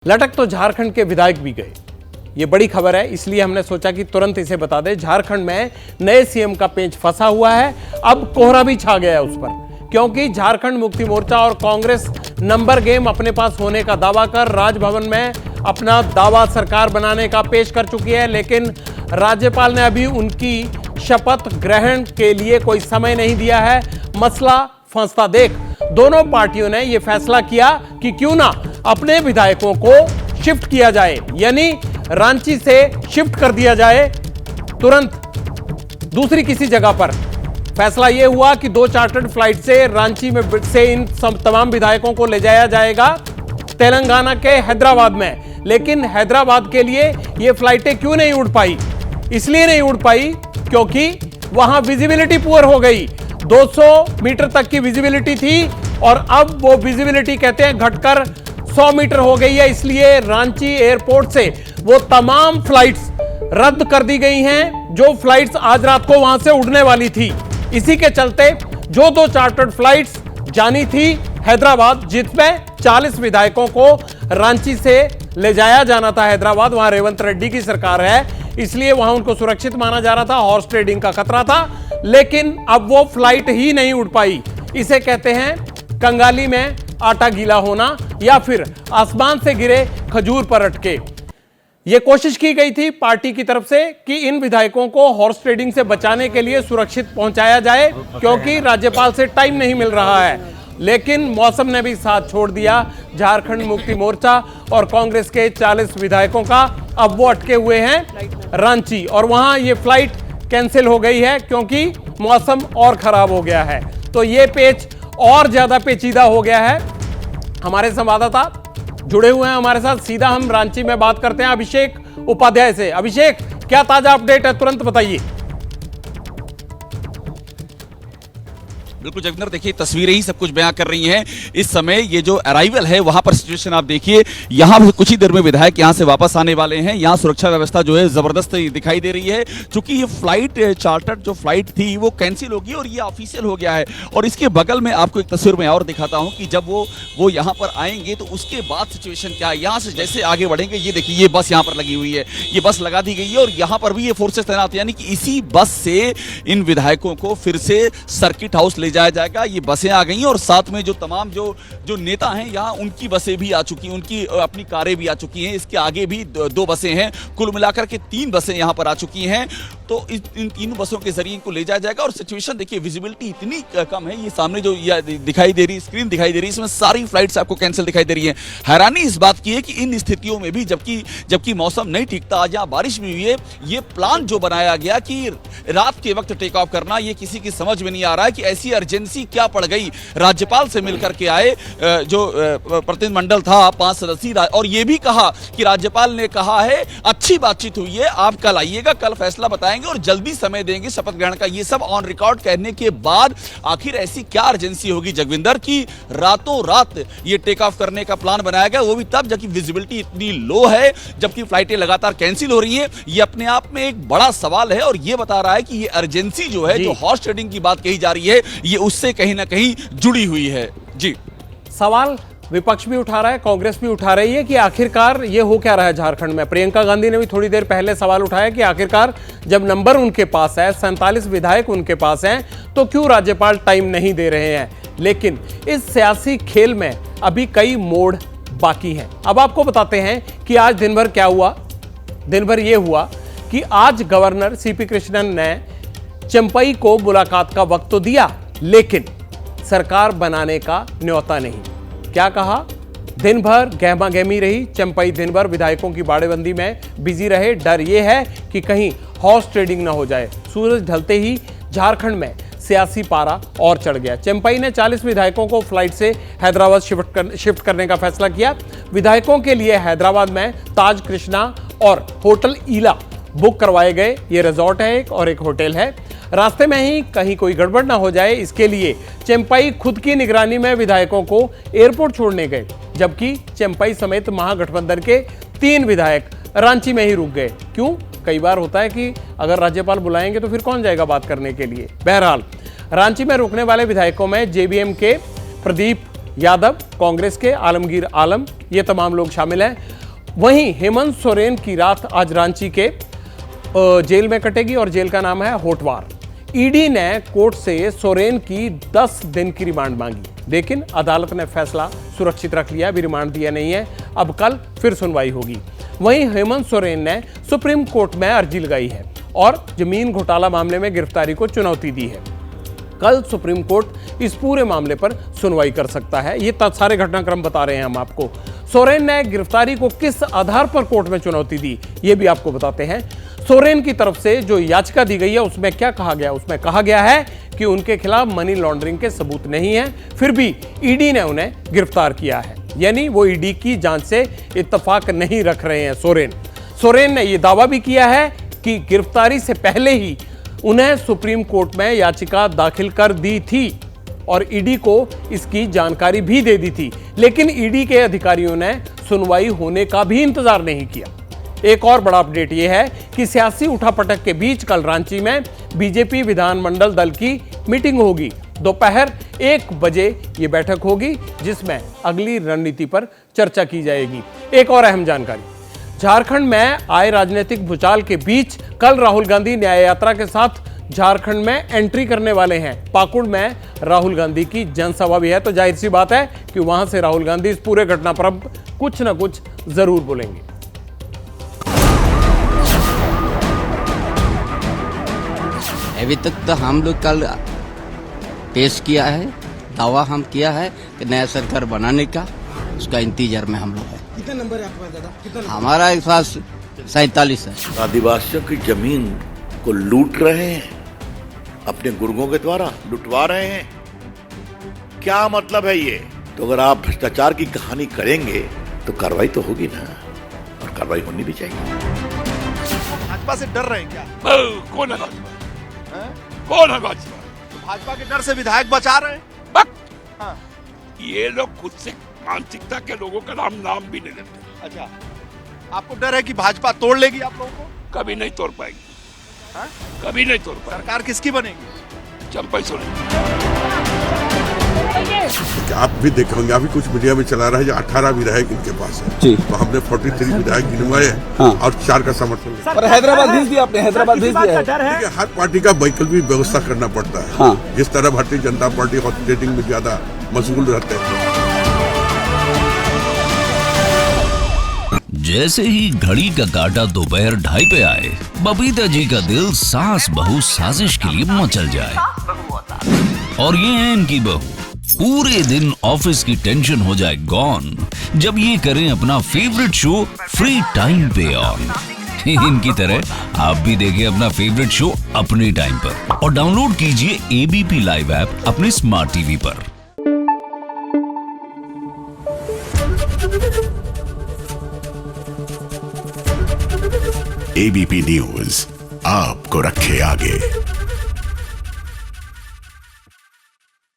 लटक तो झारखंड के विधायक भी गए। ये बड़ी खबर है, इसलिए हमने सोचा कि तुरंत इसे बता दें। झारखंड में नए सीएम का पेंच फंसा हुआ है, अब कोहरा भी छा गया है उस पर, क्योंकि झारखंड मुक्ति मोर्चा और कांग्रेस नंबर गेम अपने पास होने का दावा कर राजभवन में अपना दावा सरकार बनाने का पेश कर चुकी है। लेकिन राज्यपाल ने अभी उनकी शपथ ग्रहण के लिए कोई समय नहीं दिया है। मसला फंसता देख दोनों पार्टियों ने यह फैसला किया कि क्यों ना अपने विधायकों को शिफ्ट किया जाए, यानी रांची से शिफ्ट कर दिया जाए तुरंत दूसरी किसी जगह पर। फैसला यह हुआ कि 2 चार्टर्ड फ्लाइट से रांची में से इन तमाम विधायकों को ले जाया जाएगा तेलंगाना के हैदराबाद में। लेकिन हैदराबाद के लिए यह फ्लाइटें क्यों नहीं उड़ पाई? इसलिए नहीं उड़ पाई क्योंकि वहां विजिबिलिटी पुअर हो गई। 200 मीटर तक की विजिबिलिटी थी और अब वो विजिबिलिटी कहते हैं घटकर 100 मीटर हो गई है। इसलिए रांची एयरपोर्ट से वो तमाम फ्लाइट्स रद्द कर दी गई हैं जो फ्लाइट्स आज रात को वहां से उड़ने वाली थी। इसी के चलते जो 2 चार्टर्ड फ्लाइट्स जानी थी हैदराबाद, जिसमें 40 विधायकों को रांची से ले जाया जाना था हैदराबाद, वहां रेवंत रेड्डी की सरकार है, इसलिए वहां उनको सुरक्षित माना जा रहा था, हॉर्स ट्रेडिंग का खतरा था। लेकिन अब वो फ्लाइट ही नहीं उड़ पाई। इसे कहते हैं कंगाली में आटा गीला होना, या फिर आसमान से गिरे खजूर पर अटके। यह कोशिश की गई थी पार्टी की तरफ से कि इन विधायकों को हॉर्स ट्रेडिंग से बचाने के लिए सुरक्षित पहुंचाया जाए, क्योंकि राज्यपाल से टाइम नहीं मिल रहा है। लेकिन मौसम ने भी साथ छोड़ दिया झारखंड मुक्ति मोर्चा और कांग्रेस के 40 विधायकों का। अब वो अटके हुए हैं रांची और वहां ये फ्लाइट कैंसिल हो गई है क्योंकि मौसम और खराब हो गया है। तो ये पेच और ज्यादा पेचीदा हो गया है। हमारे संवाददाता जुड़े हुए हैं हमारे साथ, सीधा हम रांची में बात करते हैं अभिषेक उपाध्याय से। अभिषेक, क्या ताजा अपडेट है, तुरंत बताइए। बिल्कुल जगविंदर, देखिए तस्वीरें ही सब कुछ बयां कर रही हैं। इस समय ये जो अराइवल है वहां पर सिचुएशन आप देखिए, यहां कुछ ही देर में विधायक यहां से वापस आने वाले हैं। यहां सुरक्षा व्यवस्था जो है जबरदस्त दिखाई दे रही है, क्योंकि ये फ्लाइट चार्टर्ड जो फ्लाइट थी वो कैंसिल होगी और ये ऑफिशियल हो गया है। और इसके बगल में आपको एक तस्वीर में और दिखाता हूं कि जब वो यहां पर आएंगे तो उसके बाद सिचुएशन क्या है। यहां से जैसे आगे बढ़ेंगे, ये देखिए ये बस यहां पर लगी हुई है, ये बस लगा दी गई है और यहां पर भी ये फोर्सेस तैनात, यानी कि इसी बस से इन विधायकों को फिर से सर्किट हाउस ले जाया जाएगा। ये बसें आ गई हैं और साथ में जो तमाम जो नेता हैं यहाँ, उनकी बसें भी आ चुकी हैं, उनकी अपनी कारें भी आ चुकी हैं। इसके आगे भी 2 बसें हैं, कुल मिलाकर के 3 बसें यहाँ पर आ चुकी हैं। तो इन 3 बसों के जरिए इनको ले जाया जाएगा। और सिचुएशन देखिए, विजिबिलिटी इतनी कम है, ये सामने जो दिखाई दे रही स्क्रीन दिखाई दे रही है, इसमें सारी फ्लाइट्स आपको कैंसिल दिखाई दे रही है। हैरानी इस बात की है कि इन स्थितियों में भी जबकि मौसम नहीं ठीकता, आज यहाँ बारिश भी हुई है, ये प्लान जो बनाया गया कि रात के वक्त टेक ऑफ करना, ये किसी की समझ में नहीं आ रहा है कि ऐसी अर्जेंसी क्या पड़ गई। राज्यपाल से मिलकर के आए जो प्रतिनिधिमंडल था 5 सदस्यीय, और ये भी कहा कि राज्यपाल ने कहा है अच्छी बातचीत हुई है, आप कल आइएगा, कल फैसला बताएंगे और जल्दी समय देंगे शपथ ग्रहण का। ये सब ऑन रिकॉर्ड कहने के बाद आखिर ऐसी क्या अर्जेंसी होगी जगविंदर की रातों रात ये टेक ऑफ करने का प्लान बनाया गया, वो भी तब जबकि विजिबिलिटी इतनी लो है, जबकि फ्लाइटें लगातार कैंसिल हो रही है। ये अपने आप में एक बड़ा सवाल है और ये बता रहा है कि ये अर्जेंसी जो है, जो हॉर्स ट्रेडिंग की बात कही जा रही है, ये उससे कहीं ना कहीं जुड़ी हुई है। जी, सवाल विपक्ष भी उठा रहा है, कांग्रेस भी उठा रही है कि आखिरकार ये हो क्या रहा है झारखंड में। प्रियंका गांधी ने भी थोड़ी देर पहले सवाल उठाया कि आखिरकार जब नंबर उनके पास है, 47 विधायक उनके पास हैं, तो क्यों राज्यपाल टाइम नहीं दे रहे हैं। लेकिन इस सियासी खेल में अभी कई मोड़ बाकी हैं। अब आपको बताते हैं कि आज दिन भर क्या हुआ। दिन भर यह हुआ कि आज गवर्नर सीपी कृष्णन ने चंपई को मुलाकात का वक्त तो दिया, लेकिन सरकार बनाने का न्योता नहीं। क्या कहा? दिन भर गहमा गहमी रही चंपई, दिन भर विधायकों की बाड़ेबंदी में बिजी रहे। डर यह है कि कहीं हॉर्स ट्रेडिंग ना हो जाए। सूरज ढलते ही झारखंड में सियासी पारा और चढ़ गया। चंपई ने 40 विधायकों को फ्लाइट से हैदराबाद शिफ्ट करने का फैसला किया। विधायकों के लिए हैदराबाद में ताज कृष्णा और होटल ईला बुक करवाए गए। ये रिजॉर्ट है एक और एक होटल है। रास्ते में ही कहीं कोई गड़बड़ ना हो जाए, इसके लिए चंपई खुद की निगरानी में विधायकों को एयरपोर्ट छोड़ने गए, जबकि चंपई समेत महागठबंधन के 3 विधायक रांची में ही रुक गए। क्यों? कई बार होता है कि अगर राज्यपाल बुलाएंगे तो फिर कौन जाएगा बात करने के लिए। बहरहाल रांची में रुकने वाले विधायकों में जेबीएम के प्रदीप यादव, कांग्रेस के आलमगीर आलम, ये तमाम लोग शामिल हैं। वहीं हेमंत सोरेन की रात आज रांची के जेल में कटेगी और जेल का नाम है होटवार। ईडी ने कोर्ट से सोरेन की 10 दिन की रिमांड मांगी, लेकिन अदालत ने फैसला सुरक्षित रख लिया, अभी रिमांड दिया नहीं है। अब कल फिर सुनवाई होगी। वहीं हेमंत सोरेन ने सुप्रीम कोर्ट में अर्जी लगाई है और जमीन घोटाला मामले में गिरफ्तारी को चुनौती दी है। कल सुप्रीम कोर्ट इस पूरे मामले पर सुनवाई कर सकता है। ये सारे घटनाक्रम बता रहे हैं हम आपको। सोरेन ने गिरफ्तारी को किस आधार पर कोर्ट में चुनौती दी, ये भी आपको बताते हैं। सोरेन की तरफ से जो याचिका दी गई है उसमें क्या कहा गया? उसमें कहा गया है कि उनके खिलाफ मनी लॉन्ड्रिंग के सबूत नहीं है, फिर भी ईडी ने उन्हें गिरफ्तार किया है। यानी वो ईडी की जांच से इत्तेफाक नहीं रख रहे हैं सोरेन। सोरेन ने यह दावा भी किया है कि गिरफ्तारी से पहले ही उन्हें सुप्रीम कोर्ट में याचिका दाखिल कर दी थी और ईडी को इसकी जानकारी भी दे दी थी, लेकिन ईडी के अधिकारियों ने सुनवाई होने का भी इंतजार नहीं किया। एक और बड़ा अपडेट यह है कि सियासी उठापटक के बीच कल रांची में बीजेपी विधानमंडल दल की मीटिंग होगी। दोपहर 1 बजे ये बैठक होगी जिसमें अगली रणनीति पर चर्चा की जाएगी। एक और अहम जानकारी, झारखंड में आए राजनीतिक भूचाल के बीच कल राहुल गांधी न्याय यात्रा के साथ झारखंड में एंट्री करने वाले हैं। पाकुड़ में राहुल गांधी की जनसभा भी है, तो जाहिर सी बात है कि वहां से राहुल गांधी इस पूरे घटनाक्रम पर कुछ ना कुछ जरूर बोलेंगे। अभी तक तो हम लोग कल पेश किया है, दावा हम किया है कि नया सरकार बनाने का, उसका इंतजार में हम लोग हैं। कितना नंबर है आपके पास दादा? कितना नंबर? हमारा एक पास 47 है। आदिवासियों की जमीन को लूट रहे हैं, अपने गुर्गों के द्वारा लुटवा रहे हैं। क्या मतलब है ये? तो अगर आप भ्रष्टाचार की कहानी करेंगे तो कार्रवाई तो होगी ना, और कार्रवाई होनी भी चाहिए। भाजपा से डर रहे हैं क्या? कौन है भाजपा? कौन है भाजपा? तो भाजपा के डर से विधायक बचा रहे हैं। बक! हाँ। ये लोग खुद से मानसिकता के लोगों का नाम भी नहीं लेते। अच्छा, आपको डर है कि भाजपा तोड़ लेगी आप लोगों को? कभी नहीं तोड़ पाएगी। हाँ? कभी नहीं तोड़ पाएगी। सरकार किसकी बनेगी? चंपई सोरेन। आप भी देखे होंगे, अभी कुछ मीडिया में चला रहा है जो 18 विधायक इनके पास है जी। तो हमने 43 विधायक गिनवाए हैं। हाँ। और 4 का समर्थन। और हैदराबाद भेज दिया आपने, हैदराबाद भेज दिया है। हर पार्टी का वैकल्पिक व्यवस्था करना पड़ता है। हाँ। जिस तरह Bharatiya Janata party hot dating में ज्यादा मशगूल रहते हैं। जैसे ही घड़ी का काटा दोपहर 2:30 पे आए, बबीता जी का दिल सास बहू साजिश के लिए मचल जाए। और ये है इनकी बहू, पूरे दिन ऑफिस की टेंशन हो जाए गॉन जब ये करें अपना फेवरेट शो फ्री टाइम पे ऑन। इनकी तरह आप भी देखें अपना फेवरेट शो अपने टाइम पर और डाउनलोड कीजिए एबीपी लाइव ऐप अपने स्मार्ट टीवी पर। एबीपी न्यूज आपको रखे आगे।